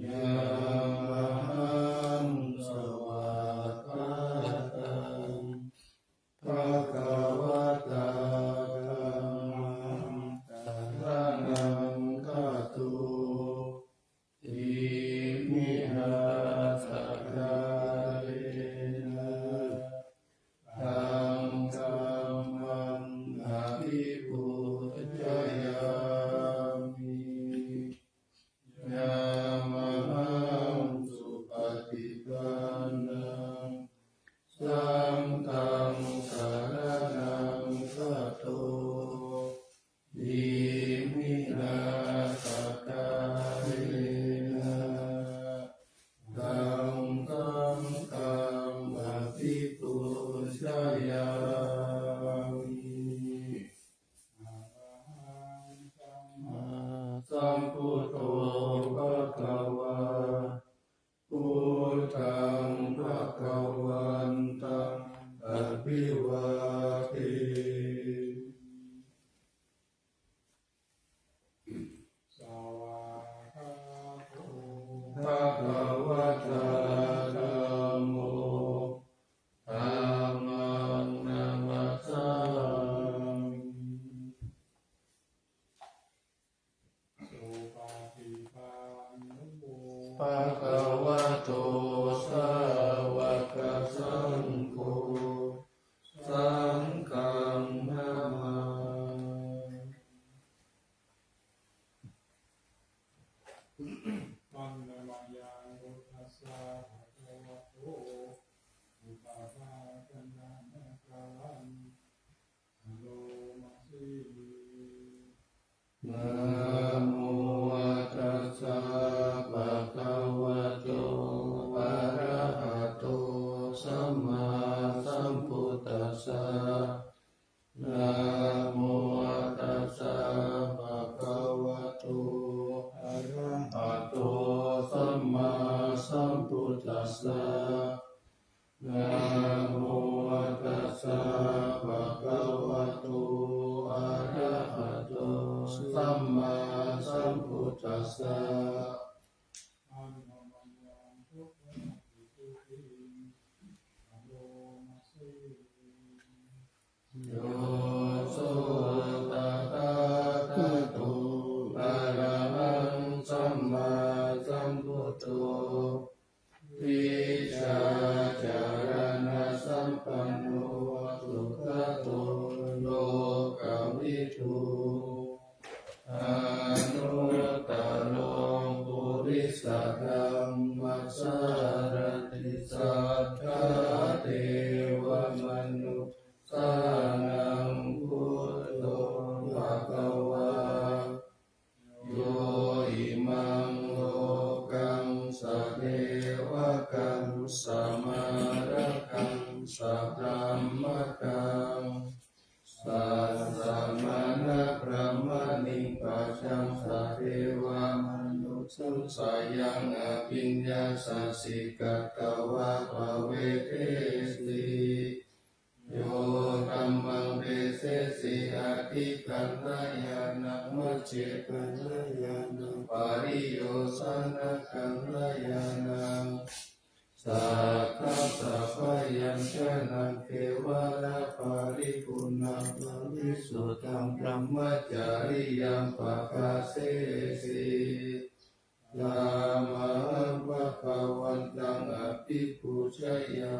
ยามหังสวากขาตังภะคะวะตาธัมมังสรณังคัจฉามิอิมินาสการะธัมมังอภิปูชยามิยามหังสุปฏิปันนังสังฆังสรณังคัจฉามิอิมินาสการะธัมมังอภิปูชยามิสัมพุทโธภะคะวาพุทธังภะคะวันตังอะภิวาเทสวากขาโตภะคะวะตาธัมโมธัมมังนัมมัสสามิสุปฏิปันโนภะคะวะโตสาวกสังโฆสังฆังนะมาปัญญมายานุทัสสะภะคะวะโตอุปาทากัณะนะกังอโลมาสินะโมตัสสะภะคะวะโตอะระหะโตสัมมาสัมพุทธัสสะนะโมตัสสะภะคะวะโตอะระหะโตสัมมาสัมพุทธัสสะนะโมตัสสะภะคะวะโตอะระหะโตสัมมาสัมพุทธัสสะโยโสตถาคตอะระหังสัมมาสัมพุทโธวิชาจารณะสัมปันโนสุขโตโลกวิทูอนุตตโรปุริสธัมมัสสารติสัทธาเทวมนุษย์สานังพุทโธภะคะวาโยอิมังโลกังสะเทวะกังสะมาระกังสะพรหมกังสัสสะมานะพระมณิปัจจังสะเทวมนุษย์สังสายังอภิญญาสัสสิกัตตวะภะเวเทสิโยธัมมังเปเสสิอาทิกัลยานังมัจเจกัลยานังปาริโยสนะกัลยานังสัพพะสัพพยัญชนะเทวราปาริปุณณปริสุทธังพรหมจาริยัมปะกาเสสิธรรมังภะคะวันตังอภิปูชยา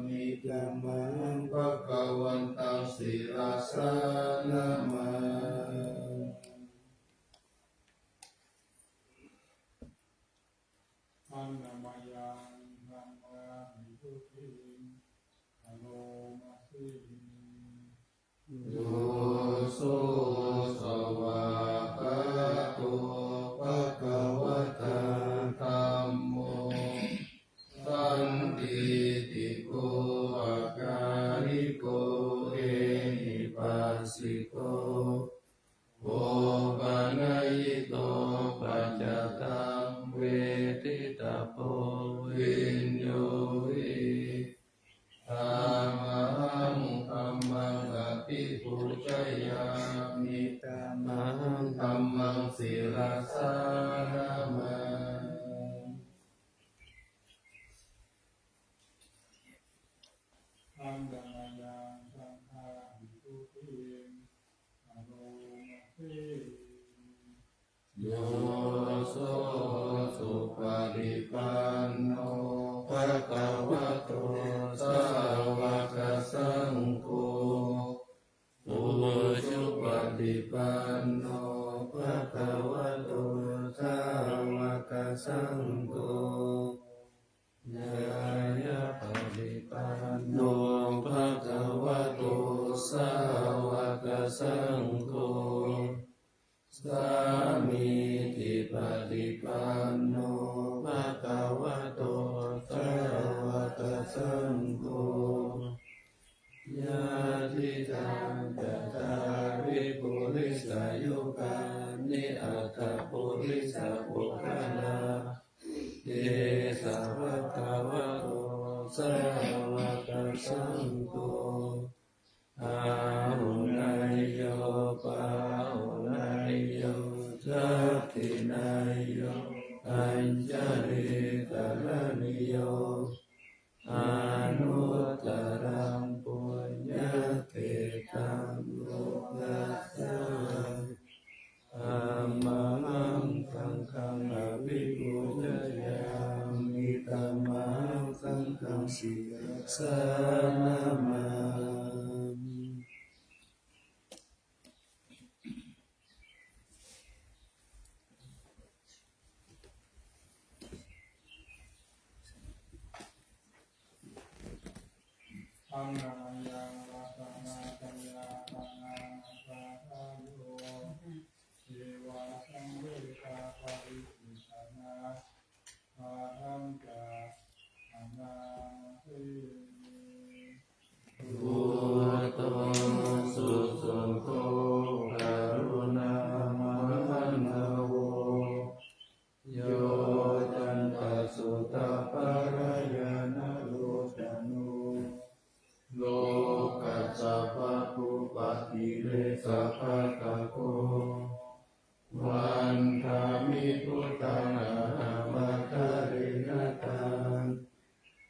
มิธัมมังภะคะวันตังศิรสานะมาปัญญมายาธัมมานิพุทธิอโลมาสิโยโสสวากขาโตภะคะวะตาธัมโมสันติติโกอาการิโกเอหิปัสสิโกโอปะนะยิโตปัจจตังเวทิตาโพวินโยวิธัมมังธัมมังอภิปูชยามิธัมมังธัมมังศิรสานะมา งโฆยายะปฏิปันโนภะคะวะโตสาวกสังโฆสามีจิปฏิปันโนภะคะวะโตสาวกสังโฆยะทิตังจัตตาริปุริสายุคานิอัตถปุริสปุคคลาเตสาวะคะวะโตสาวกสังโฆอาหุนายโยปาหุนายโยสัพพินายโยอัญจริกรณิโยอนุตตรังปุญญเกตังโลกัสสะธัมมังสังฆังอภิปูชยามิธัมมังสังฆังศิรสานามามิ อังนายังวัฒนาปัญญาปนาปะทะโยเทวาสังเวชาปริปุชนาปะทังกะอนาเต พุทโธสุสุโธกรุณามหันโวโยตันตสุตปารายานะโลจานุโลกัสสะปะปุปะติเรสะภะคะโควันธามิพุทธังอะหังมัคคะริยตัง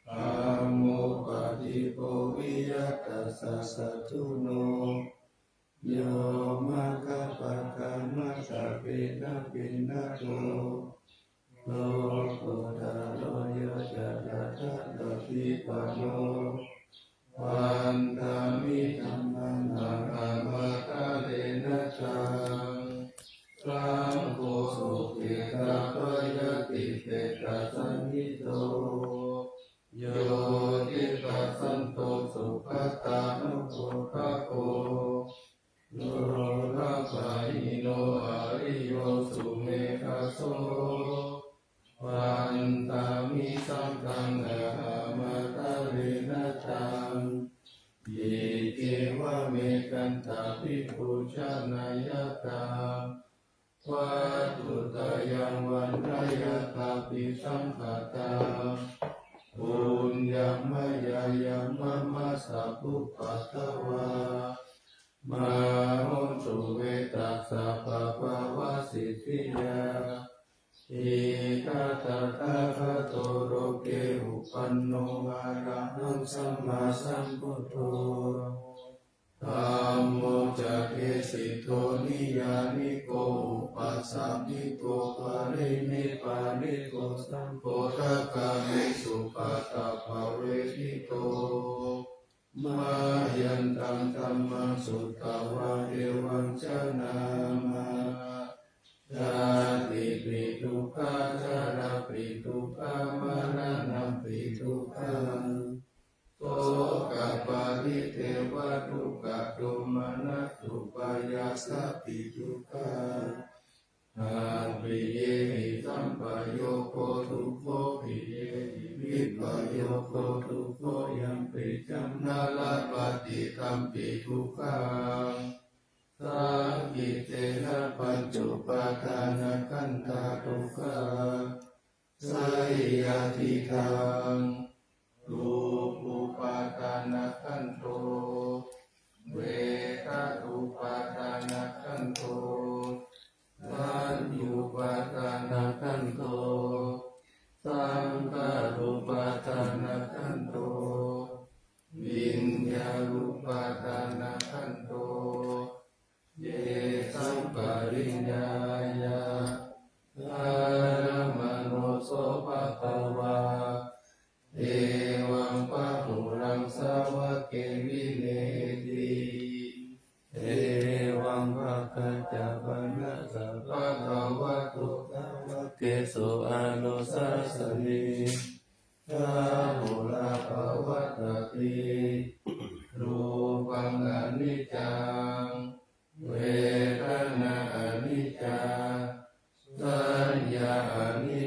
ธัมโมปฏิโภวิยัตตัสสะสัจจุโนโยมัคคะปะคะมัสสะปิณปิณโตโลกุตโรโยจะตถะโตทิปันโนวันธามิธัมมังอะหังมัคคะเรนะตังสังโฆสุขิตาปยติเตกะสันนิโตโยทิปัสสันโตสุขตานุโภคโกโลละปะหิโนอริโยสุเมฆโสวันตามิสัมปังอะหังมัคคะเรนะตังยิเกวะเมกันตาภิกขุชนายตังวัตถุตยังวันทายตาปิสังขตังปุญญมยายมะมัสสะปุปปัตตวามหาหุนสุเวตัสสะปะปะวะสิทธิยาอิทัตถะคะโตโรเกอุปันโนอะระหังสัมมาสัมพุทโธธัมโมจักเกสิโตนิยานิโกอุปัสสัมมิโกปะรินิพพานิโกสัมโพธกามิสุปะตะภะเวทิโตมายันตังธัมมังสุตตวะเอวังชนามาชาติปิทุกขาชาราปิทุกขามรณะปิทุกขาโสกปาริเทวทุกขโทมนัสสุปายาสัพพิทุกขาอาปิเยหิสัมปโยโคทุกโขปิเยหิวิปโยโคทุกโขยัมปิจัมนาลาปฏิคัมปิทุกขังสังกิเตนะปัญจุปาทานขันธาทุกขาสัยยติทังรูปุปาทานขันโตเวทตุปาทานขันโตสัญญูปาทานขันโตสังขารุปาทานขันโตวิญญาณุปาทานขันโตเยสัมปริญญายาอารมโนโสภะคะวาเอวังปะหุรังสาวะเกวิเนติเอวังภะคะจาปนะสัพพะคะวะโตสาวะเกสุอานุสา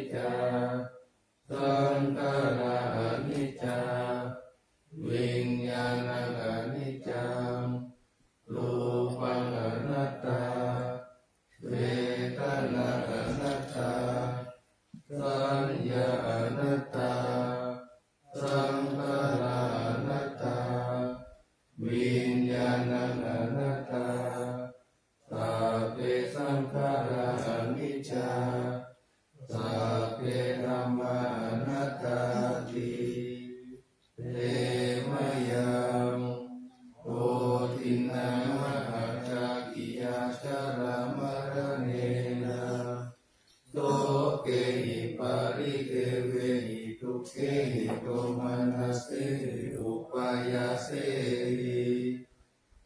จจาสังขาราอนิจจาวิญญาณังอนิจจังรูปังอนัตตาเวทนาอนัตตาสัญญาอนัตตาสังขาราอนัตตาวิญญาณังอนัตตาสัพเพสังขาราอนิจจาสัพเพธัมมาอนัตตาติเตมะยังโอทินังมหาจากิยาชรามรเนนะโตเกหิปาริเกเวหิทุเกหิโตมานัสเสอุปายาเสหิ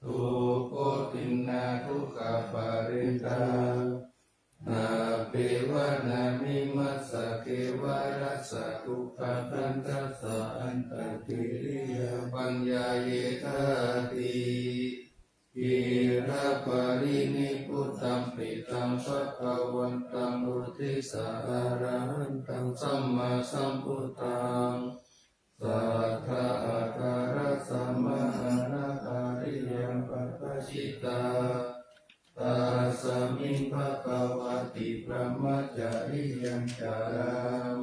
ทุกโขตินนาทุกขปาริตานาเปวะนามิมัสสะเกวะรัสสะทุกขคันทัสสะอันตติริยปัญญาเยธาติอิระปารินิพุตตัมปิตัมภะคะวันตังอุทิสาอะระหันตังสัมมาสัมพุทธังสัทธะอัคคาระสัมมาอนาคาริยังปัปปะชิตาตัสสมิงภะคะวะติพระมัจจาริยังจารา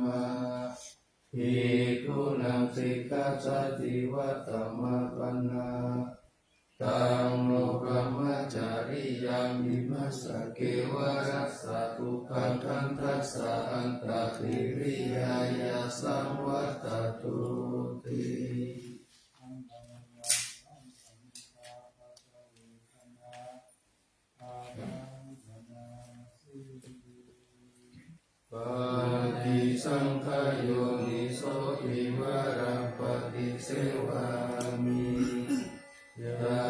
มะภิกขุนังสิกขาสัจจิวัตตมะปันนาตังโลกมัจจาริยังมิมัสสะเกวะรัสสะทุกขังคันทัสสะอันตติริยายาสัมวัตตุติปฏิสังขโยนิโสอิวารังปฏิเสวามิยา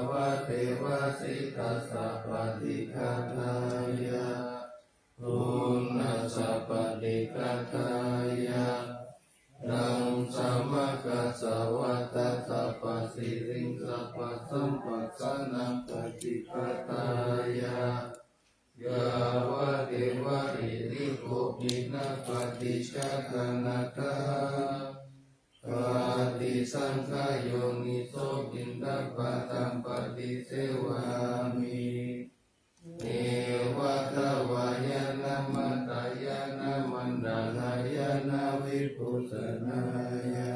วะเทวะสิตัสสะปฏิฆาทายะปุณณสัพปฏิฆาทายะนังสัมมากัสสะวัตตะสัพพสิริงสัพพสัมปัสสะนังปฏิฆาทายะยาวะเทวะอิริโกภินาปฏิชาคนาคาปฏิสังขโยนิโสกินทัปปะตังปฏิเสวามิเอวะทวายนะมัตตายนะมันดาลายนะวิปุสนายะ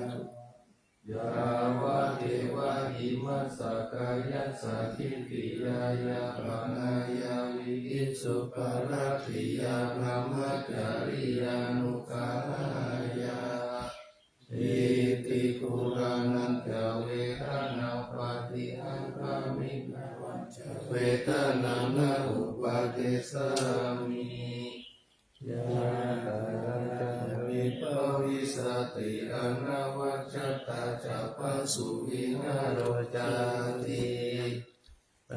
ยาวะเทวะหิมัสสะกายะสัคขิติยายะปานายาวิอิสุปาราติยาพระมัจจาริยานุกาลายาอิติปุรานันจะเวทนาปฏิอังคามิเวทนานาอุปาเทสามิยาตาวิปวิสติอนาวัจจตาจัปปสุวินาโรจาติป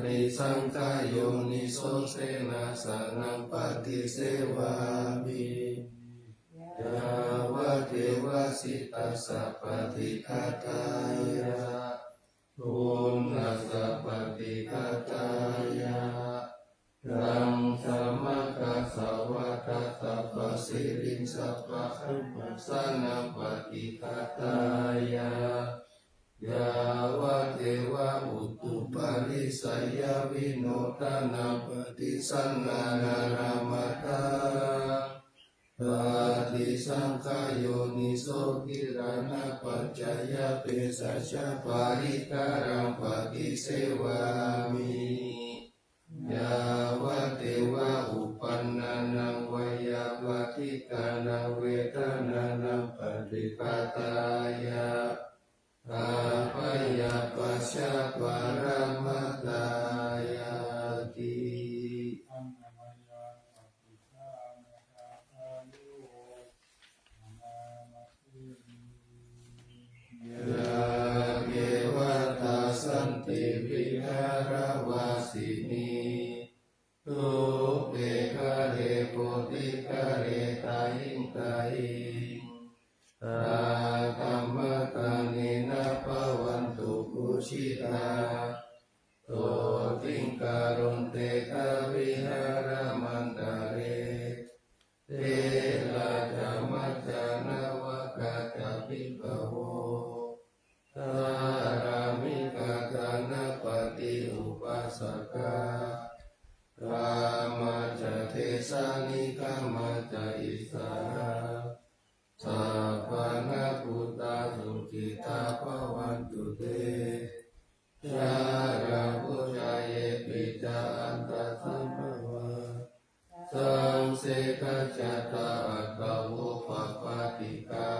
ฏิสังขโยนิโสเสนาสนังปฏิเสวามิยาวะเทวะสิตัสสะปฏิฆาทายะปุณณสัพปฏิฆาทายะรังสัมมากัสสะวัตตะสัพพสิริงสัพพะสัมปัสสะนังปฏิฆาทายะยาวะเทวะอุตุปาริสัยยวิโนทานังปฏิสังฆานารามตาปฏิสังขโยนิโสกิรานะปัจจยเปสัชฌะปาริการังปฏิเสวามิยาวะเทวะอุปันนานังวยาปฏิกานังเวทนานังปฏิปทายะอาปยาปัสสะปารามัตตายาติยาเกวะตาสันติวิหารวาสินีทุเปกะเรโพธิกะเรตายิงตายิงตาธัมมะตานินาภวันตุกุชิตาโตติงการุณเตกะวิหารมันตาเรเต ราจามัจจานวกาจาภิกขโวสารามิกาจานปฏิอุปัสสกากามาจเทสานิกามาจอิสาราสัพพะนาพุตตาสุขิตาภวันตุเตชาราพุชายเยปิจาอันตสัมภวะสังเสกจตาอัตตะโวภะปะติกา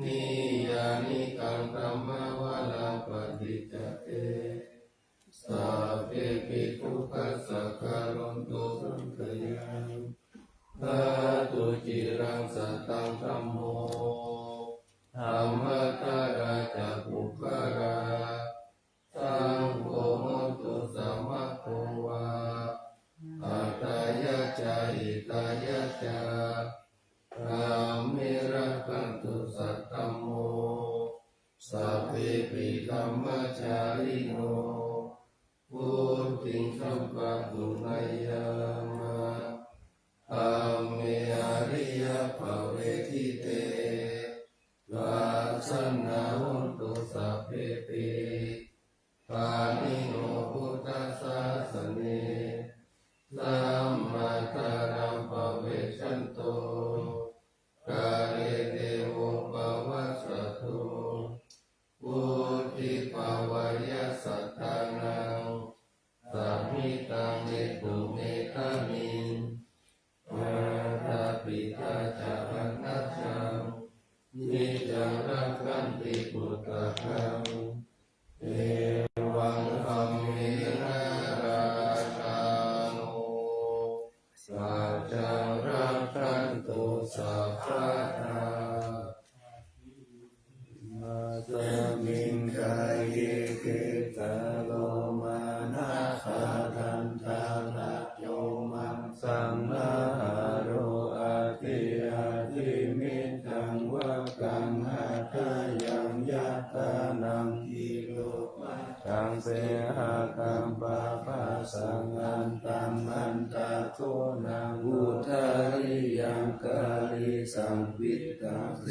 นิยานิกังธัมมะวะลังปฏิจจเตสัพเพปิทุกขัสสะคารุนตุสังขยังธาตุจิรังสัตตังธัมโมธัมมทาราจะปุคคาราสังโฆโหตุสัมมาโควาอัตตายะจาอิตายะจาธัมมิรักขันตุสัตธัมโมสัพเพปิธัมมจาริโนพุทธิงสัมปัสสุนัยยามะธัมเมอริยภเวทิเตลักษณะโหตุสัพเพปิปานิโนพุทธศาสเนสัมมาตารังภเวชันโตกาเลเตโวภวัสสตุพุทธิภวายสัตตานังสัมมิตังเมตุเมตามิมาตาปิตาจารังนัจจังนิจังรักขันติพุทธคังเอวังธัมเมนะราชาโนสัจจังรักขันตุสัพพะทามาสมิงกายเยเกตาโลมานะคาทันทานะโยมังสังนาโรอาทิอาทิมิตังวะกังหัตถยังยัตตานังกิโลมาตังเสหะกัมปะปะสังอันตังอันตะโทนังอุทาริยังกาลิสังวิตตังเส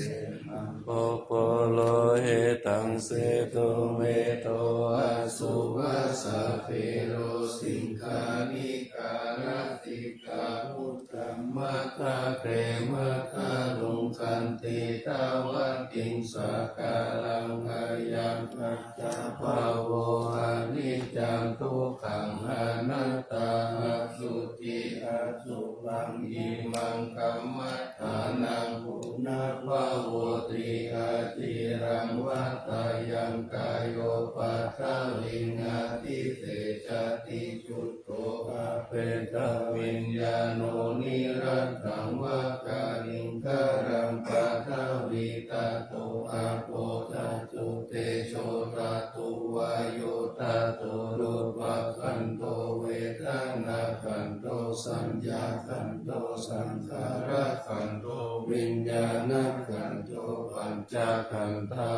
หังโปโปโลเหตังเสตุเมโตอะสุวัสสะเปโรสิงคานิกาลติกาพุทธัมมัคคะเตมะคะลุงคันติตาวัตติงสกาลังอายังปัจจาภโวอนิจจังทุกขังอนัตตาอสุจิอสุภังอิมังกัมมัฏฐานังปุณณภโวติอาจิรังวัฏายังกายโยปัสสะวิญญาติเตชะติจุตโตอาเปตวิญญาโนนิรันตังวากาลิงคารังปัทวิตาโตอาโปตาตุเตโชตาตุวายโยตาตุรูปะขันโตเวทนาขันโตสัญญาขันโตสังขารขันโตวิญญาณขันโตปัญจขันธา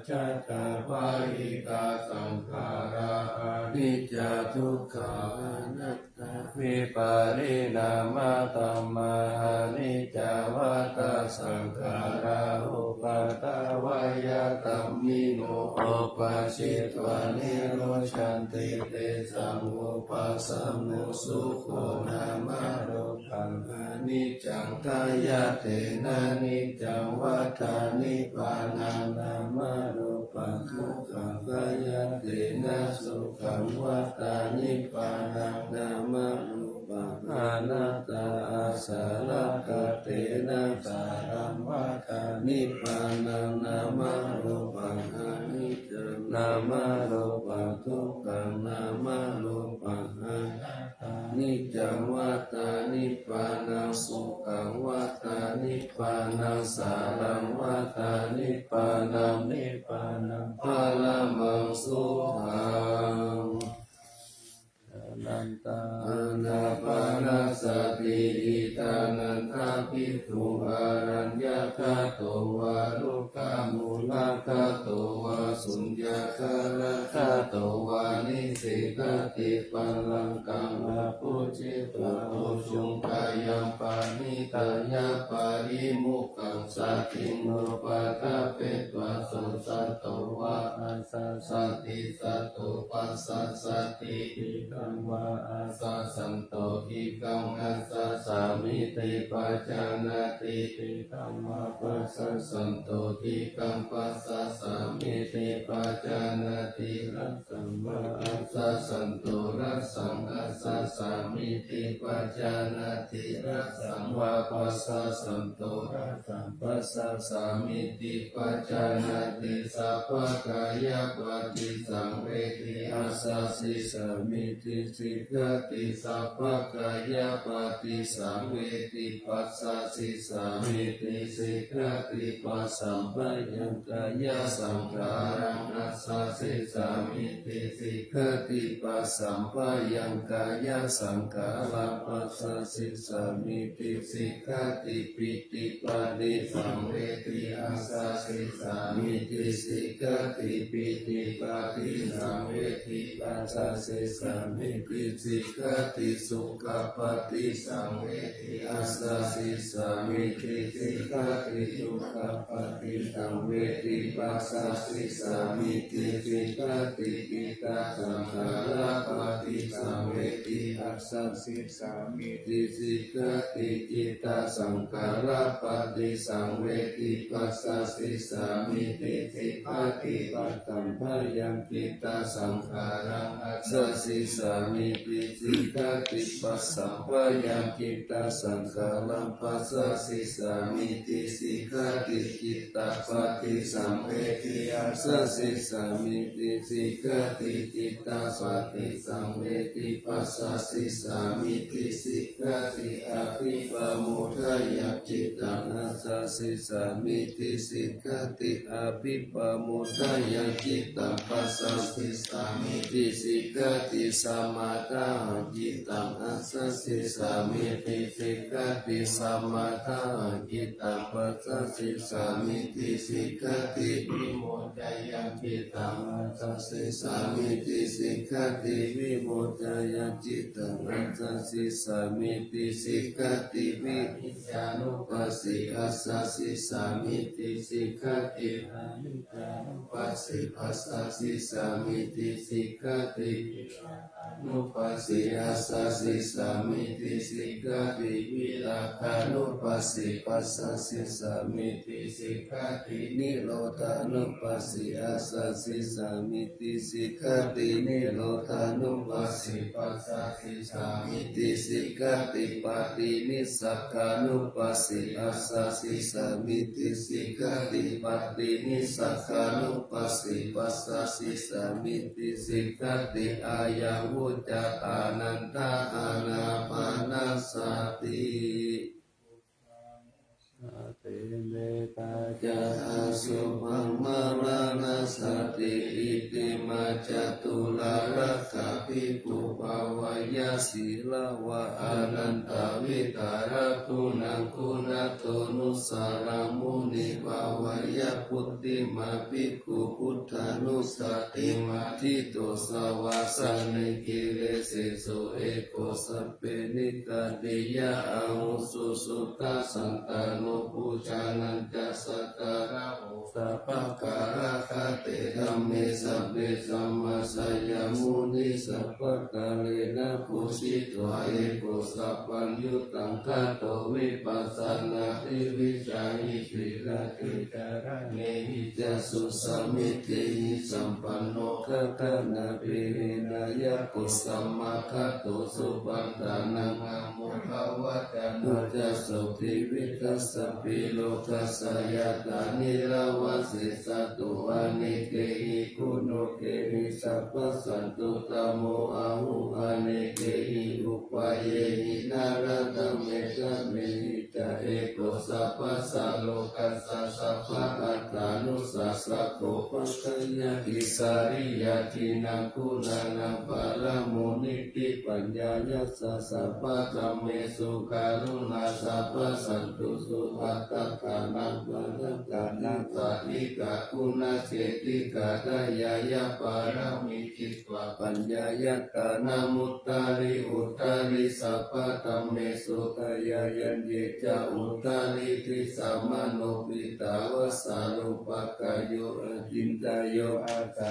จัตตาวาหิตาสังขาราอนิจจทุกขาอนัตตาวิปาริณามตัมมานิจจวัฏฏสังขาราอุปัฏฐวายตัมมิโนอุปาชิตวานิโรชันติเตสัมอุปัสสโมสุโขนามโรปังอนิจจังทายาเตนะนิจจังวัฏานิพพานังนามโรปังทุกขังทายาเตนะสุขังวัฏานิพพานังนามโรปังอนัตตาอาสาลกเตนะสารังวัฏานิพพานังนามโรปังอนิจจังนามโรปังทุกขังนามโรปังอนัตตานิจจังวัฏานิพพานังสุขังวัฏานิพพานังสารังวัฏานิพพานังนิพพานังพละมังสุขังนันตาอานาปานาสติอิตานันทาภิกขุอารัญญคาโตวารุกามุลคาโตวาสุญญาคาลคาโตวานิสิกติปัลลังกังอาปุจ จิตุตุสุงกายังปานิตายาปาริมุขังสัตถิโนปะทะเปตวะสุสัตโตวะอาสาสติสัตโตปัสสะสติอิกังวะอาสาสันโตอิกังอาสาสามิติปัจจานาติอิกังวะปัสสะสันโตอิกังปัสสะสามิติปัจจานาติรัสสังวะอาสาสันโตรัสสังอาสาสามิติปัจจานาติรัสสังวะปัสสะสันโตรัสสังปัสสะสามิติปัจจานาติสัพพะกายปฏิสังเวทิอาสาสิสามิติสิกติสัพพะกายปฏิสังเวทิปัสสะสิสามิติสิกติปัสสัมปะยังกายสังขารังอาสาสิสามิติสิกติปัสสัมปะยังกายสังขารังปัสสะสิสามิติสิกติปิติปานิสังเวทิอาสาสิสามิติสิกติปิติปานิสังเวทิปัสสะสิสามิติสิกติสุขปฏิสังเวทิอาสาสิสามิติสิกติสุขปฏิสังเวทิปัสสะสิสามิติสิกติปิตาสังขารปฏิสังเวทิอาสาสิสามิติสิกติจิตาสังขารปฏิสังเวทิปัสสะสิสามิติสิกติปัตตัมภยังจิตาสังขารังอาสาสิสามิติสิกติปัสสัมภยังจิตาสังขารังปัสสะสิสามิติสิกติจิตาปฏิสังเวทิอาสาสิสามิติสิกติจิตาปฏิสังเวทิปัสสะสิสามิติสิกติอภิปโมทยจิตตังอาสาสิสามิติสิกติอภิปโมทยจิตตังปัสสะสิสามิติสิกติสัมมาทาจิตตังอาสาสิสามิติสิกติสัมมาทาจิตตังปัสสะสิสามิติสิกติวิโมทยจิตตังอาสาสิสามิติสิกติวิโมทยจิตตังอาสาสิสามิติสิกติวิญญาณุปัสสิอาสาสิสามิติสิกติอนิจจานุปัสสิปัสสะสิสามิติสิกตินุปัสสิอาสาสิสามิติสิกติวิราคานุปัสสิปัสสะสิสามิติสิกตินิโรธานุปัสสิอาสาสิสามิติสิกตินิโรธานุปัสสิปัสสะสิสามิติสิกติปาตินิสักขานุปัสสิอาสาสิสามิติสิกติปาตินิสักขานุปัสสิปัสสะสิสามิติสิกติอายังวุจจานันตาอานาปานาสติเตเมตาจาสุภังมรณสติอิติมาจตุลารักขภิกขุภาวายาศีลวะอนันตวิตารตุนังคุณโตนุสารามุนิภาวายาพุทธิมาภิกขุพุทธานุสติมาทิโตสวาสานิกิเลสโสเอโกสัพเพนิกาติยาอาหุสุสุตาสันตานุปูชานันจัสสะการะโอสัพพะการะคาเตธัมเมสัพเพสัมมาสัยมุนิสัพพะกาเลนะปุสิตวะเอโกสัพพัญญุตังคัตโตวิปัสสนาทิวิจายิปิระติจาระเนหิจัสสุสัมมิติสัมปันโนคะกะนะปินายะกุสัมมาคัตโตสุปัฏฐานังอะโมภวะจานุจัสสุทิวิคัสสะปิโลกัสสะยะตานิราวะสิสัตตุอานิเกหิคุณโเกหิสัพพสันตุตโมอาหุอานิเกหิอุปาเยหินารัตเมตเมหิจาเอโกสัพพสัลโลกัสสะสัพพะอัตตานุสัสสะโกปัสสยะกิสาริยะทินังคุณานังปะระโมนิติปัญญายัสสะสัพพะธัมเมสุการุณาสัพพสันตุสุอัตตะกานังปะระกานังสาธิกะคุณสิ ติกาตายายาปารามิจิตวะปัญญายตานามุตตาริอุตตาริสัพพะตัมเมสุตายายันเยจาอุตตาริทิสัมมโนปิตาวสารุปกายโยจินตายโยอาตา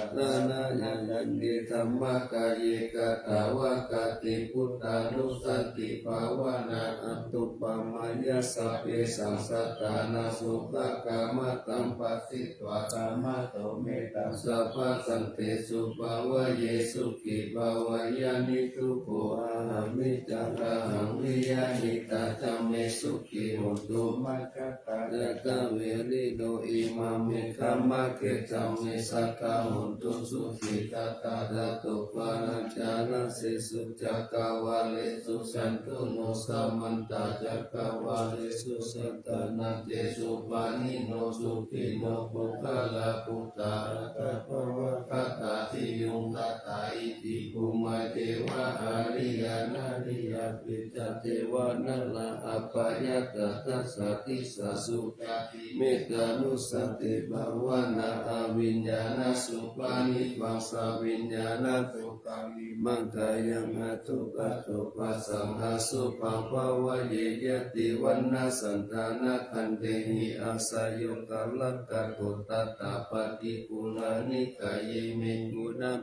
นายันเดธรรมกายกตาวกติพุทธานุสติภาวนาอัตตุปมายาสัพเพสังสัตตานาสุขกามตัมปัสสิตวะกามโตเมตัสสัพพะสันเตสุภาวะเยสุขิภาวายานิทุโกอาหัมิจังอาหังวิยานิตาจัมเมสุขิโหตุมัคคะตาเดตเวริโดอิมามิคัมมะเกจัมเมสักขะโหตุสุขิตาตาดาตุปานัญจานะเสสุจักขวาเลสุสันตุโนสัมมันตาจักขวาเลสุสัตตานันเตสุปานิโนสุขิโนปุคลาปุตตาตะภวะคตาทิยุงตตาอิติภูมิเทวะอาริยานาริยาปิจเทวะนาลาอัปปายตตัสสะติสะสุตติเมตานุสติภาวนาอวิญญาณสุปานิวังสวิญญาณตุกามิมังกายังหตุกะตุปัสสังหสุปังภาวะเยยติวันนาสันตานาคันเตหิอาสายุกัลลักขะตุตตาปฏิปุรานิกายเมกุณัง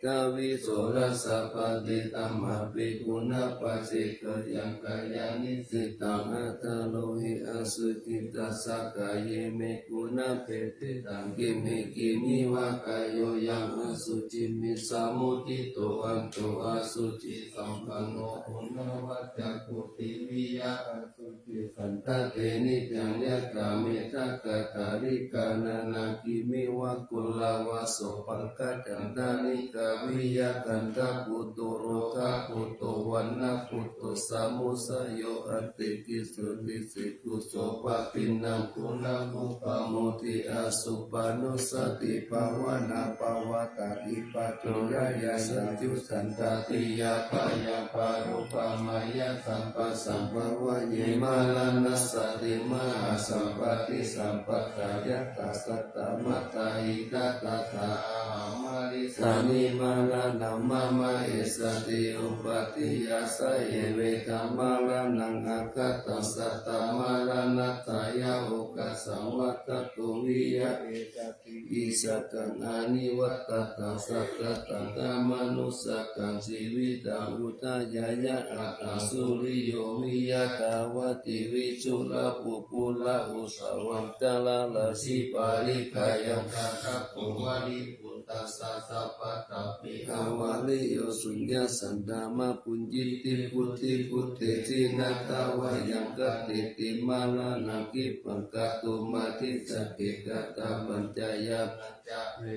กาวิโสรสะปฏิตัมมาปิกุณาปัสสิกยังกายานิสิตังอัตตโลหิอสุจิตัสสะกายเมกุณาเปติตังกิมิกิมิวะกายโยยังอสุจิมิสามุทิโตอันโตอสุจิสัมปันโนอุณวัจจกุติวิยะอสุจิสันตเตนิจังยะกาเมทักกะริกานานากิมิวะกุลาวะโสปังกัจจันตานิกาวิยะกันตะปุตโตโรกะปุตโตวันนะปุตโตสามุสโยอติกิสุติสิกุโสปะปินังคุณามุปะโมติอาสุปานุสติภาวนาภาวตาอิปัจโตรายาสันจุสันตติยาปายาปารุปามายาสัมปัสสัมภวะเยมาลานัสสติมาสัมปติสัมปทายะตัสสะตมัตตาอิกะตถาอามาริสานิมาลานัมมะมะเอสติอุปติยาสะเยเวกัมมาลานังอาคตัสสะตมาลานัตตายาอุกัสสังวัตตุวิยะเอตติอิสักขังอานิวัตตังสักขะตังกามนุสักขังชีวิตังอุทายายะอัตตสุริโยวิยะตาวติวิชุระปุปุละอุสาวังกาลาลสิปาริกายังกะกะปุวะริปุตตัสสะสัพพะตาปิอาวาลิโยสุญญสันดามะปุญญิติพุทธิพุทเตทินาคาวายังกติติมาลานังกิปังกตุมาทิสกิกตาปัญจายา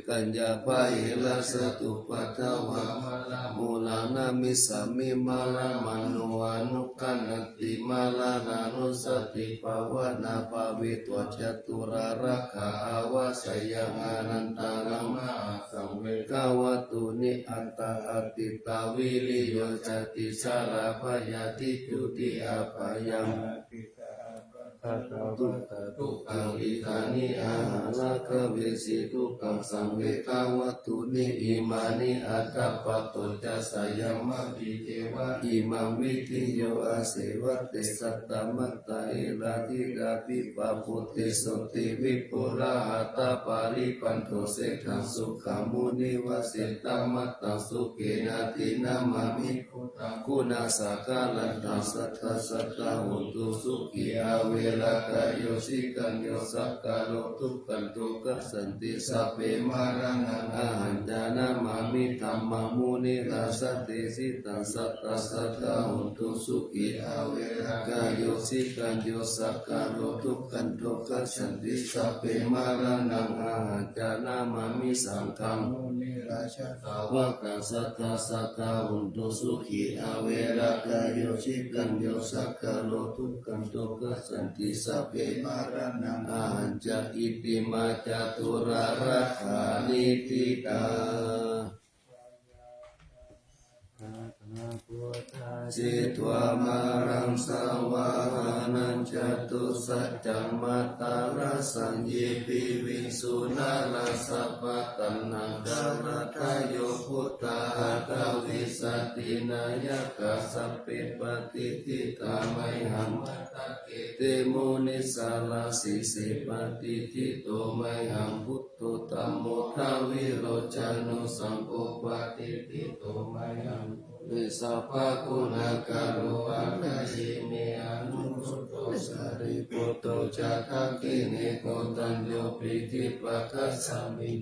กัญญาภาเยลัสตุปัทวะมูลานามิสามิมาลามโนอนุกัณติมาลานานุสติภาวนาภาวิตวจตุรารักขาอาวาสยังอนันตาลังมาสังเวกาวตุนิอันตาอติตาวิริโยจติสาราภยาติจุติอาภายังทุกขังอิทานิอาหาราคะเวสิทุกขังสังเวกาวัตถุนิอิมานิอัตตปะโตจัสสยามะปิเทวะอิมังวิทิโยอาเสวัตเตสัตตมัตตาเอราธิกาปิปะพุทธิสุติวิปุระหัตตาปาริปันโทเสขังสุขามุนิวสิตามัตตังสุเกนาตินามามิคุณาสากาลันตังสัทธสัตตาหุตุสุขีอาเวลากายโยสิกันโยสักกาโลทุกขันตุกัสสันติสัพเพมารังอาหันจานามามิธัมมังมุนิราสติสิตังสัตตสัตตาหุตุสุขีอาเวลากายโยสิกันโยสักกาโลทุกขันตุกัสสันติสัพเพมารังอาหันจานามามิสังฆังมุนิราชสาวกสัตตสัตตาหุตุสุขีอาเวลากายโยสิกันโยสักกาโลทุกขันตุกัสสันติสัพเพมารังอาหันจะอิติมาจตุรารักขานิทิตา จิตวามารังสาวาหานัญจตุสัจจมัตตารสัญญีปิวิสุนาลาสัพพะตัณหังกาลทายโยพุทธาตาวิสัตตินายกะสัพเพปฏิทิตาไมหัมมัตตะเกเตโมนิสาลาสิสิปฏิทิโตไมหัมพุทโธธัมโมทาวิโรจานุสัมโพปฏิทิโตไมหัมวิสัพพะคุณากาโลอันนายิเมอนุรุตโตสาริปุตโตจักขังกิเนโกตัญโยปิธิปัสสามิ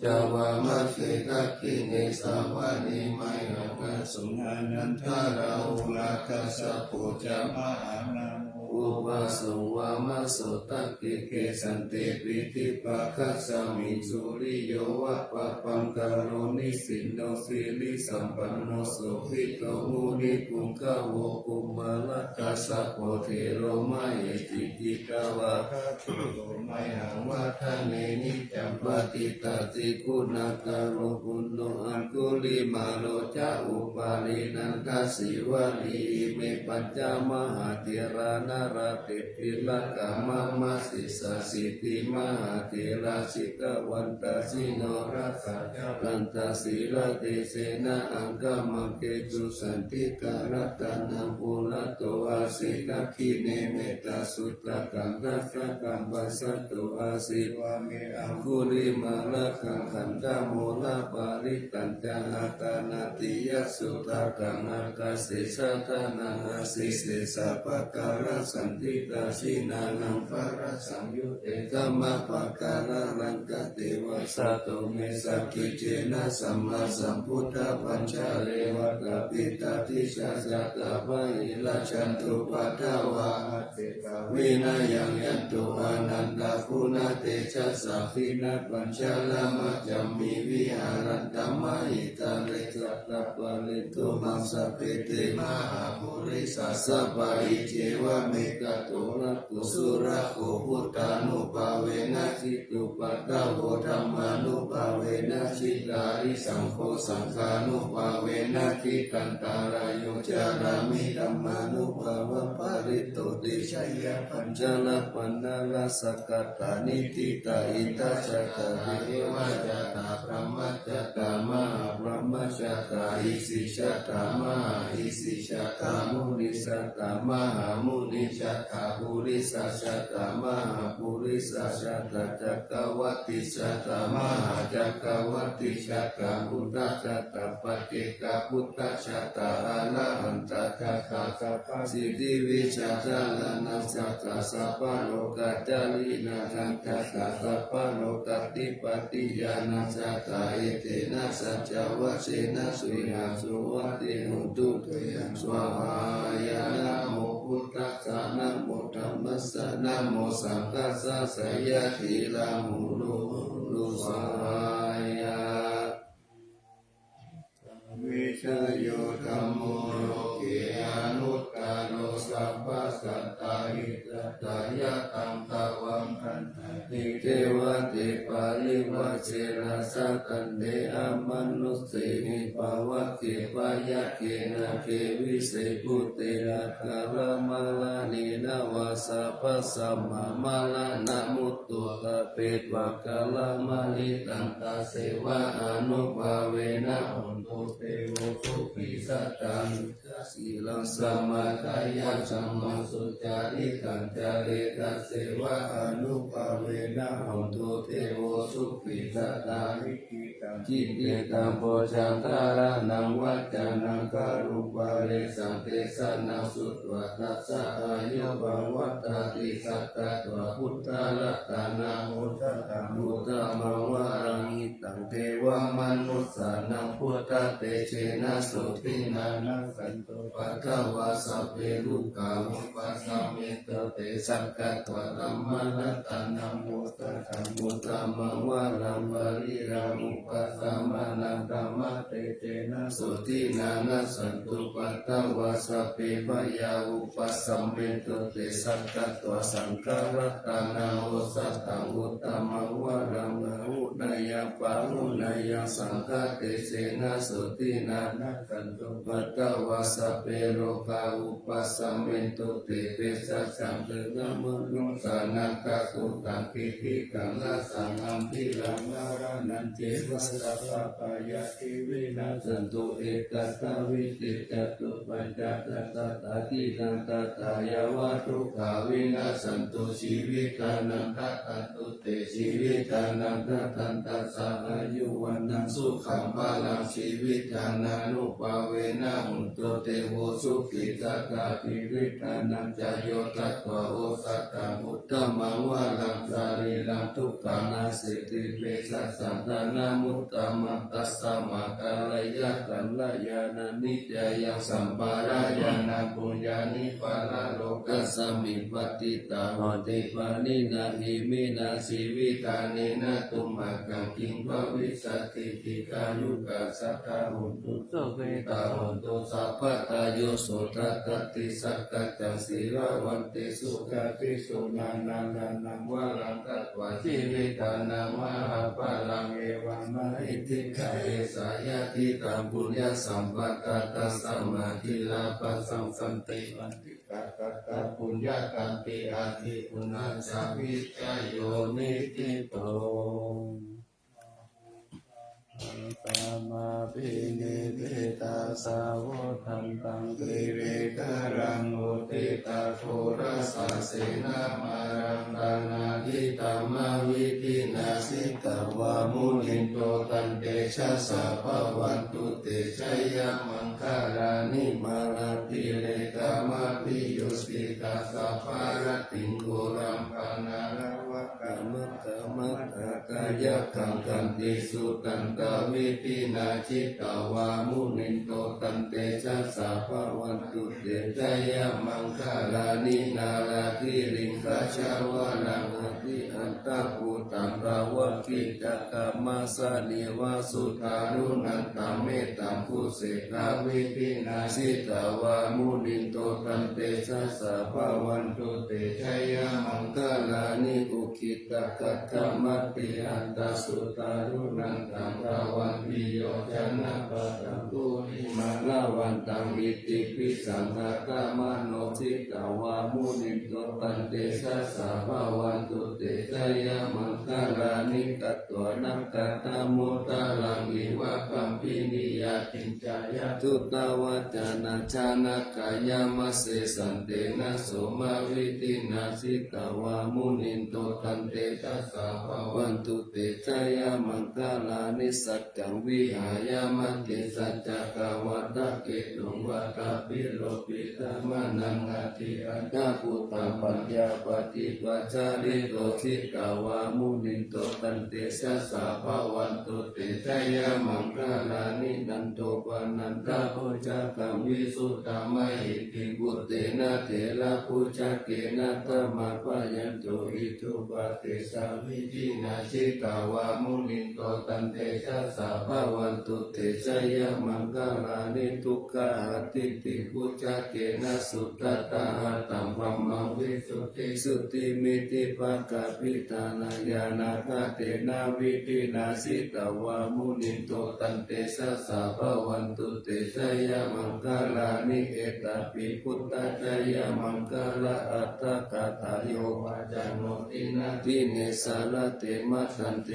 จาวามะเขกัคขิเนสาวานิไมหังกสุนันทันทาราอุลาคัสสะโพจามหานาอุปาสวามะโสตักขิเกสันเตปิธิปัสสามิสุริโยวะปะปังกะโรนิสินโนสิริสัมปันโนโสภิโตมุนิปุงกะโวปุมะละกัสสะโพเทโรมะเยติติกาวะไมหังวัฏเนนิจัมปติตาติคุณากาโรปุณโนอังคุลิมาโลจะอุปาลินันทสิวะลีเมปัญจมหาเถรานาราเตปิลกามะมะสิสาสิติมหาเถราสิกวันตาสิโนรัสสะลันตาสีลเตเสนะอังกามังเกจุสันติการตานังปุระโตอาสิกขิเนเมตาสุตตะกังกัสสะกัมปัสสะโตอาสิวะเมอังคุลิมาละกังขันธโมละปาริตัญจหตานาติยสุตะกังอากาสิสัตนาอาสิเสสะปะการะสันติตาสินานังปะระสัมยุเตธัมมะปะการะลังกะเตวะสัตโตเมสักขิเจนะสัมมาสัมพุทธปัญชาเลวะกะปิตาทิชาสัตตะวะอิละชันตุปัฏฐาวะวินายังยันตุอนันตาคุณเตชะสัพพินัสปัญชาลามะจัมมิวิหารันตัมมาหิตาเลสัตตะปะลิตุมังสัพเพเตมหาภูริสัสสะปะอิเจวะเมกะโตระกุสุระโคพุทธานุภาเวนะจิตุปัตตะโวธัมมานุภาเวนะจิตาริสังโฆสังฆานุภาเวนะจิตันตารายโยจารามิธัมมานุภาวะปริโตติชัยยะปัญจละปันนาลสกัตตานิติตาอิตาจัตตาเทวะจัตตาพระมัจจตามหาพระมัจจตาอิสิจัตตามหาอิสิจัตตามุนิสัตตามหามุนิจัตตาปุริสัจจัตตามหาปุริสัจจัตตาจักรวัตติจัตตามหาจักรวัตติจัตตาพุทธจัตตาปฏิกาพุทธจัตตาอรหันตจัตตาสัพพสิทธิวิจัตตาลานัสจัตตาสัพพโลกัจจารินาจัตตาสัพพโลกัตติปฏิญาณจัตตาเอเตนะสัจจวัชเชนะสุยังสุวัติหุตุเตยังสวายานะโมพุทธัสสะนะโมธัมมัสสะนะโมสังฆัสสะสยะทิลามุลุสายาวิชโยธัมโมโลเกอนุตตโรสัพพสัตตาหิตัตตายะตัมตะวัมคันติเทวะเตปาลิวะเจนะสักันเดอะมนุสสิหิปาวะเกปายะเกนะเกวิเศษพุเตระกะละมะลานินะวะสัพพสัมมามาลานะมุตตุตะเปตวะกะละมะลิตันตาเสวะอนุภาเวนะหุนตุเตโวสุขิสัตตังสีลังสัมมาทายะสัมมาสุจาริตังจาริตัสเสวะอนุภาเวนะหุนตุเตโวสุขิสัตตังจิตติตังโพชังคารานังวัจจานังคารุปาเรสังเตสะนังสุตวะตัสสะอายุบังวัตติสัตตะตวะพุทธรัตนามุตตะมุตตะมังวะรังหิตังเทวมนุสสานังพุทธเตเชนะสุตินานังสันตุปัทวะสัพ เปรุกาอุปสัมมิตเตสักกะตวะธัมมานัตตานัมโมตัสสะมุตตะมังวะรังปริรามุปสัมมานัตตมะเตเจนะสุตินานัสสันตุปัตตวะสัพเพปยาอุปสัมมิตเตสักกะตวะสังฆรัตนาโอสัตตังอุตตมังวะรังอุนายปารุนายสังฆเตเสนะสุตินานัสสันตุปัตตวะสัพเพโลกาอุปสัมมิตเตเปสัสสังเตนะมนุสานังกะสุตังกิติกังละสังอัมพิลังนารานันเจวัสสะปะปายาติวินาสันตุเอกตาวิจิตตุปัญจตัสสะตตินันตตายาวะทุกขาวินาสันตุชีวิตานันตตันตุเตชีวิตานันตตันตัสสะอายุวันนังสุขังภาลังชีวิตานานุภาเวนะหุนตุเตโวสุขิสัตตาภิริตานันจโยตัตวะโอสัตตังอุตตมังวะลังสารีลังทุกขานาสิติเปสัสสันตานามุตตมังตัสสะมะกาลยะกัลยานานิจยังสัมปารายานาปุญญานิปาราโลกัสสมิปติตาโหติปานินาหิมินาสีวิตานินาตุมะกังกิงภวิสติติกายุกัสสะทาหุนตุสเวตาหุนตุสัพพตาโยโสทัตติสักกัจจสีลาวันติสุขติสุนานานานังวะรังตัตวะชีวิตานามหาปะลังเอวังมหิทิกาเอสายาติตังปุญญสัมปตตัสสมาธิลาปัสสังสันติวันติกาตตาปุญญาตันติอาทิปุณัสสวิจโยนิติโตตามาปิเนเตตาสาวทันตังกริเรกรังโอติตาโทรัสสะเสนามารังตานาทิตามาวิตินาสิตาวามุนินโตตันเตชะสะภวันตุเตชะยะมังคารานิมาราติเลกามาปิโยสิกาสัพพารติงโกรัมปานารวะกามะกามะตากายะคังกันติสุตันตวิปินาจิตตวามุนินโตตันเตชะสะภวันตุเตชะยะมังคารานินาราธิริงคาชาวะนังติอันตะภูตังราวะกิจักขมาสะเนวะสุทารุนันตเมตังภูเสกาวิปินาจิตตวามุนินโตตันเตชะสะภวันตุเตชะยะมังคารานิอุคิตกัตถมัตติอันตสุตารุนันตังราวันติโยชนะปัตตังตุหิมาลาวันตังอิติปิสังฆกามโนสิตาวามุนิโตตันเตชะสะภวันตุเตชะยะมังคารานิกัตตวนักกัตตมุตตะลังอิวะกัมปินิยาติจายะทุตวัจนะชานะกายามัสเสสันเตนะโสมาวิตินาสิตาวามุนิโตตันเตชะสะภวันตุเตชะยะมังคารานิสัจจังวิหายามติสัจจกวัตตะเกตุงวัตตะปิโลปิตามานังอาทิอันตะปุตตะปัญญาปฏิปัจจาริโตสิกาวามุนิโตตันเตชะสะภวันตุเตชะยะมังคารานินันโตปานันตะโพจักขังวิสุตตมหิติบุตเตนะเถระปุจจเกนะธรรมะปะยันโตอิทุปะเตสาวิจินาชิตาวามุนิโตตันเตชะสะภวันตุเตชะยะมังคารานิทุกขะติติปุจจเกนะสุตตะหะตัมภัมมังวิสุทธิสุติมิติภะกะปิตานายานาคาเตนะวิตินาสิตาวามุนิโตตันเตชะสะภวันตุเตชะยะมังคารานิเอตปิพุตตะชะยะมังคาราอัตถกถาโยวาจโนตินาทิเนสารเตมะสันเต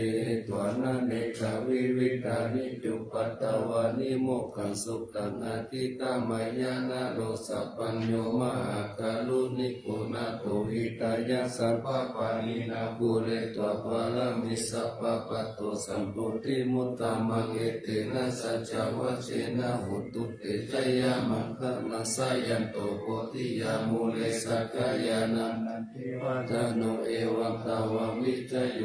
ตวานะเนกาวิวิตานิจุปัตตวานิโมกขังสุขังอาทิตามายานาโรสัพพัญโยมหากาลุนิโกนาโตหิตายะสัพพปานินาภูเรตวะปารามิสัพพปัตโตสัมปุติมุตตามังเอเตนะสัจจวัชเชนะหุตุเตชะยะมังคะนาสายันโตโพธิยามูเลสักกายานันเทวา ทโนเอวังตาวังวิจโย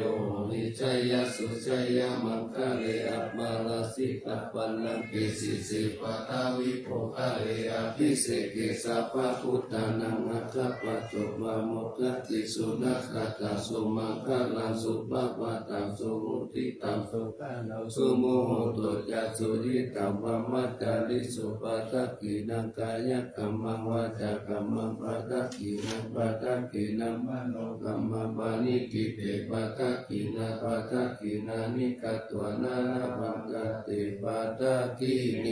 วิจยสุจยมังคะเลอัปมาลาสิกัปปัลลังกิสิสิปะทาวิโภคะเลอภิเสกิสัพพะพุทธานังอัคคปัจจุบามกขติสุนัขตาสุมังคะลังสุภะวะตังสุมุติตังสุขะนังสุโมโหตุยัสสุริตัมวมัจจาริสุปะทักขินังกายกัมมังวาจากัมมังปะทักขินังปะทักขินังมโนกัมมังปานิกิเตปะทักขินาปะทักขินานิกัตวนานาบังกติปะทักขิเน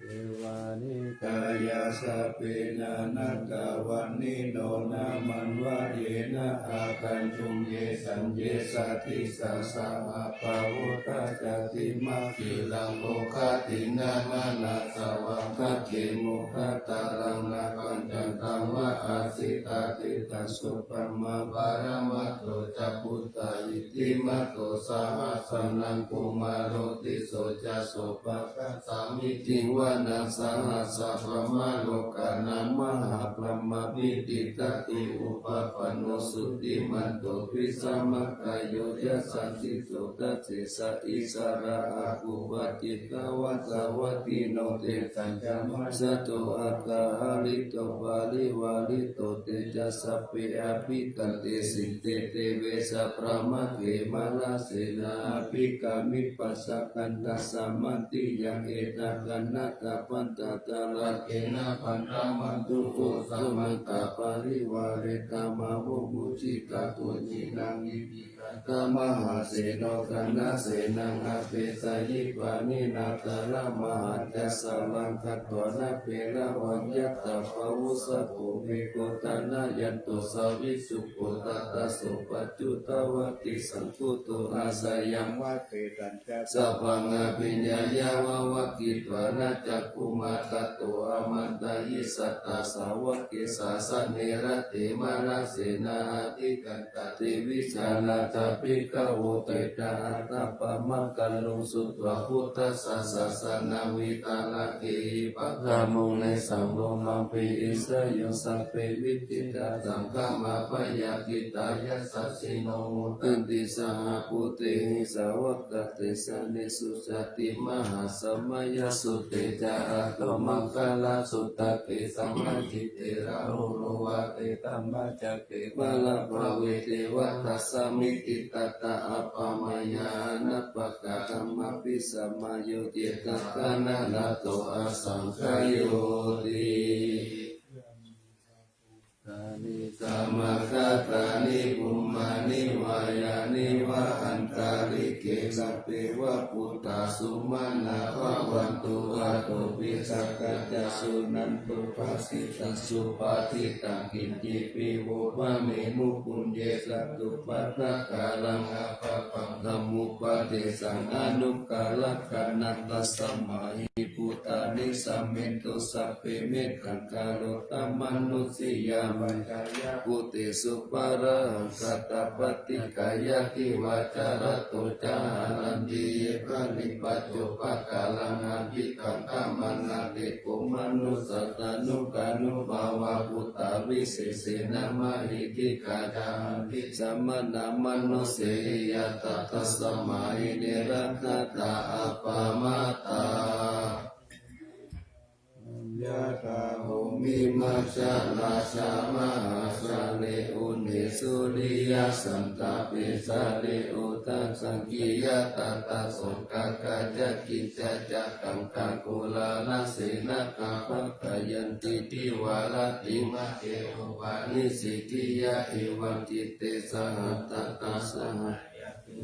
เทวานิกายาสเปนานักกวันนิโนนามันวะเยนะอาคันจุงเยสัญเยสัติสัสสะอาภาวุตาจติมาคิลังโลกาตินามานาสวังคะเขโมคาตาลังนาคันจันตังวะอาสิตาติตัสสุปมาบารมัตโตจักพุตตาอิติมัตโตสหัสสนังกุมารโรติโสจะโสภะคะสามิติวะนาสหัสสะพระมาโลกานังมหาพรหมปิติตติอุปปันโนสุติมันโตวิสัมมกายโยยัสสันติโสตัสสิสะอิสระอากุวัติกาวัสวัติโนเตสัญจามัสสะโตอากาหาลิโตวาลิวาลิโตเตจัสสะเปอภิกันเตสิเตเตเวสะพระมะเขมาลาเสนาภิกามิปัสสะกันตัสสะมันติยังเอตกันนาตาปันตตาลเกนะปันตมันตุโกสัมมังกาปาริวาเรกามาวุมุจิกาตุจินังอิปิกามหาเสโนกันนาเสนังอาเปสายิปานินาตาลามหัจจสลังคัตวนาเประวัญญตาภาวุสะภูมิโกตานายันตุสาวิสุโกตตาสุปัจจุตวติสังคุตุอาสยังวะเตตัญจะสัพพังอภิญญายาววะกิตวานาจักขุมาตโตอมันตายิสัตตาสาวกิสาสเนระเตมาราเสนาติกันตติวิชานาตาปิกโวเตตาตาปะมังกัลลุสุตวะพุทธสัสสะนาวิตาลเกปัคคามุงในสังโฆมังปิอิสยสัพเพวิจิตาสังฆมาปยากิตายะสัสสิโนตันติสหปุเตหิสาวกเตสะเนสุสติมหาสมัยสุเตจาระโตมังคลาสุตตะเกสัมมาจิเตระโหโลวะเตตัมมาจักเกบาลภเวเทวทัสสมิติตตะอัปปมายานัปปะกะธัมมปิสัมมาโยเจตกานานาโตอสังขโยติตานิสามาคาตานิภูมานิวายานิวะอันตาริเกสัพเพวะปุตตาสุมาณาภวันตุอาโตปิสักกัจจสุนันตุปัสสิตัสสุปาทิตังกินจิปิโวภะเมมุปุญเยสัตตุปัฏฐกาลังอาภะปังธัมมุปะเทสังอนุกาลกัณัตตสัมมาหิปุตตานิสัมเมตุสัพเพเมขังคาโลตัมมนุสิยามัญจายะปุติสุปาระสัตตปฏิกายะทิวาจารโตจารันติเยภะนิปัจจุปกาลังอภิกังขมังนาเตโกมนุสัตตานุกานุภาวะปุตตาวิเศษนะมหิติกาจามิสัมมนามนุเสยตัตสมัยเนรัตตาอัปปมาตายะตาโหมิมัจจาราชามหาสาเลอุเนสุริยสันตเปสาเลอุตังสังกิยะตตาสงกากาจักกิจจักกังกังกุลานาเสนาคาภคยันติทิวาลติมะเกโอวานิสิกิยะเอวังจิตเตสหัตตาสห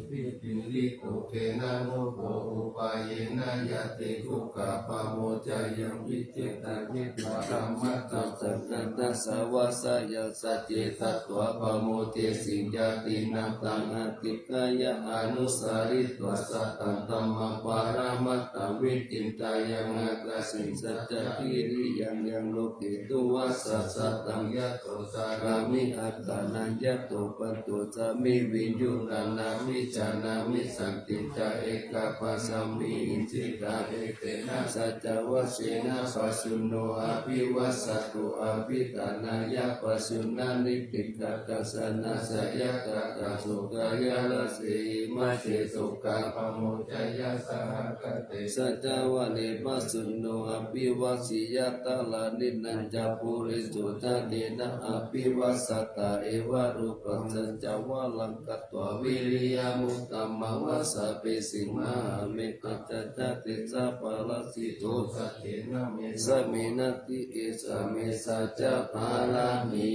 ปิปิลิโกเกนะโนโภอุปายนะยะติคุกะปะโมจายังวิเจตายิตวะธรรมะตัสสะนันตสาวาสยะสัจเจตัตวะปะโมเตสิญาตินังตังอติกายะอนุสาริตวะสัตตังธัมมังปารามัตตังวิจินตายังอากาสิสัจจะกิริยังโลกิตุวะสัสสะตังยะโตสารามิอัตตานัญญะโตปันตุสามิวิญญูนานามิ วิจานามิสันติจาเอกาปัสสมิอินทิกาเอเตนะสัจวสีนะปัสสุโนอภิวัสสตุอภิตานายะปัสสุนานิปิกาตัสสนะสยะกะกะสุกายะละสีมาเชสุกังปโมจายะสหกเตสัจวะเนปัสสุโนอภิวัสสิยะตาลานินันจาปุริสุทธาเนนะอภิวัสสตาเอวะรูปัสสัจจวะลังกัตตววิริยามุตตมะวะสะเปสิมาเมตตัจจติสัพพะลสิโตสัจเจนะเมสะเมนะติเอสะเมสัจจะภาลามิ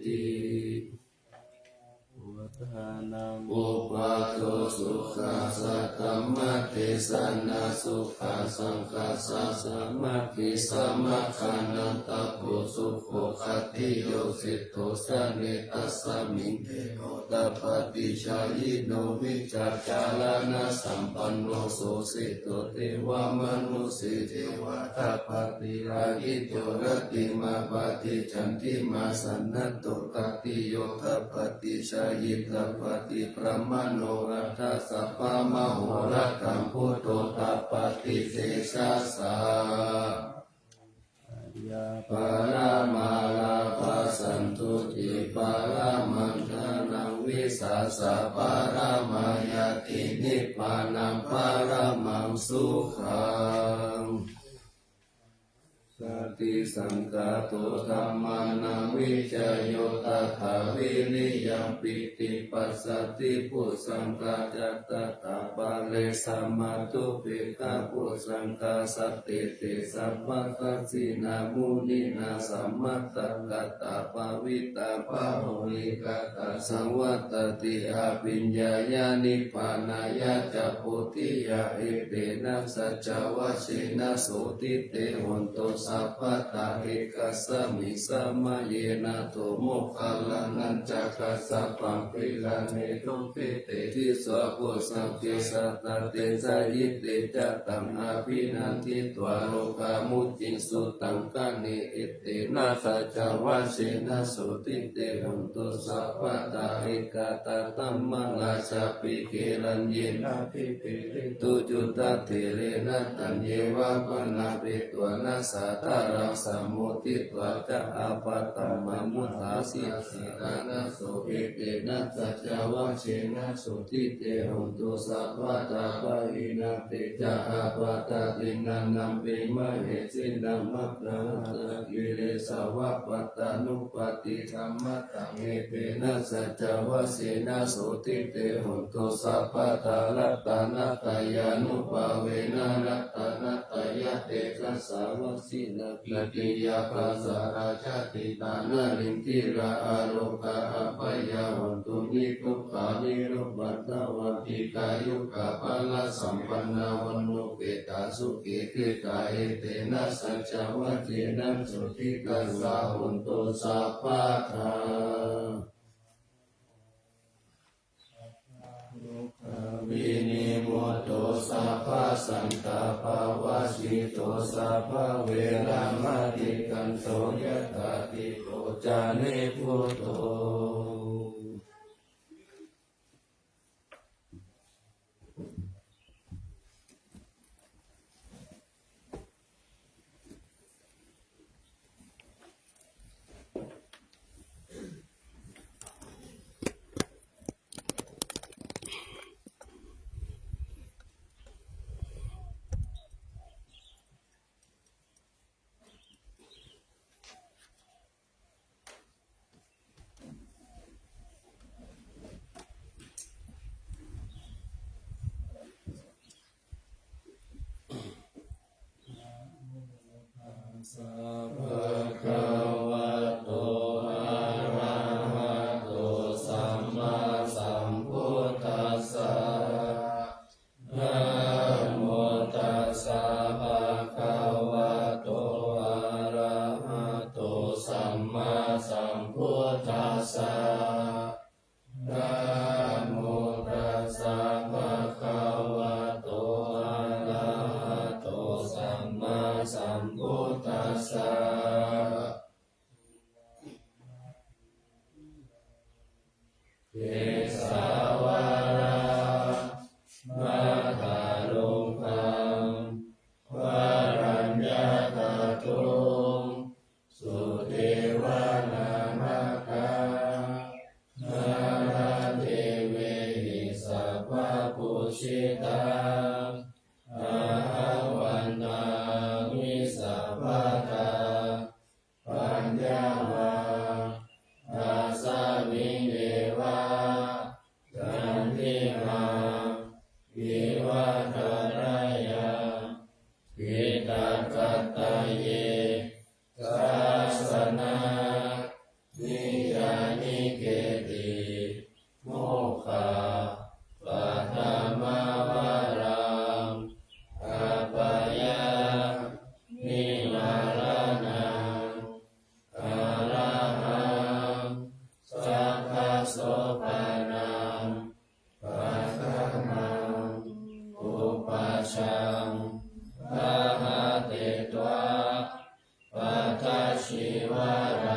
ติอุปาโตสุขัสสะธัมมะเทสนาสุขัสสังคัสสะสมาธิสัมมาขันตะโพสุโขคัตติโยสิโตสะเนตัสสะมิงเทโหตปฏิชายิโนวิจักจาลานะสัมปันโนโสสิโตเทวมนุสิเทวทัพติราคิโตรติมาปฏิจันติมาสันนโตกัตติโยทัพติชายิทัพติพระมโนรัตถสัพพะมโหรักขังพุทโธทัพติเสสะสาปารามาลาภัสสันตุติปารามังคานังวิสาสะปารามายตินิพพานังปารามังสุขังสติสังกาโตธัมมานังวิจโยตถาวิริยังปิติปัสสติปุสังกาจัตตาปะเลสัมมาตุปิกาปุสังกาสัตติติสัพพะทัสสินามุนินาสัมมัตตกัตตาปาวิตาปะโหลิกาตาสังวัตติอาปิญญายานิพพานายะจัปโพธิยาเอเตนะสัจจวัชเชนะโสติเตหนโตสัพพะตาเอกสัมมิสัมมาเยนะโตโมคคัลลานัญจักขัสสะปังปิลาเนตุปิเตทิสวะโพสังเกสัตตะเตสายิเตจัตตังอาภินันทิตวาโลกามุจจิสุตังกะเนเอเตนะสัจจวัชเชนะโสติเตหนโตสัพพะตาเอกตาตัมมะราชาปิเกรัญเยนะภิปิตุจุตเถเรนะตัญเยวะปนาเปตวนะสาตารังสัมโมทิตวะจะอาปัตตมะมุทาสิสิรานะโสเอเตนะสัจจวัชเชนะโสติเตหนโตสัพพะตาปะหินาเตจะอาปัตตตินันนัมเปมะเหสินัมมะพระตะกิเลสวะปัตตานุปติธัมมะตังเอเตนะสัจจวัชเชนะโสติเตหนโตสัพพะตารัตตานัตตายานุภาเวนะรัตตานัตตายะเตสัสสาวสินะกิติยาปัสสะราชติตานาลินทิราอาโลกาอัปปยาวันตุนิทุกขานิโรบัตตวันติกายุกาภลสัมปันนาวันโนเปตาสุขิติกาเอเตนะสัจจวัจเจนะสุติกัสสะหุนโตสัพพะทาวินิโมโตสัพพะสันตาภาวะสิโตสัพพะเวรามติกันโตยะตาติโกจาเนพุทโธสัพพะคะวะโตอะระหะโตสัมมาสัมพุทธัสสะนะโมตัสสะภะคะวะโตอะระหะโตสัมมาสัมพุทธัสสะนะโมตัสสะภะคะวะโตอะระหะโตสัมมาสัมพุทธัสสะเกสาวารา มิเนวะสันติมาวิวัฒรายาวิตากัตตายเยศาสนานิยานิเกติโมกขาปัตตมาวารังอาปายานิมาลานังอาราหังสัพพะโสภานังปัสสะมังอุปัชฌังปะหะเตตวะปัทธชิวารา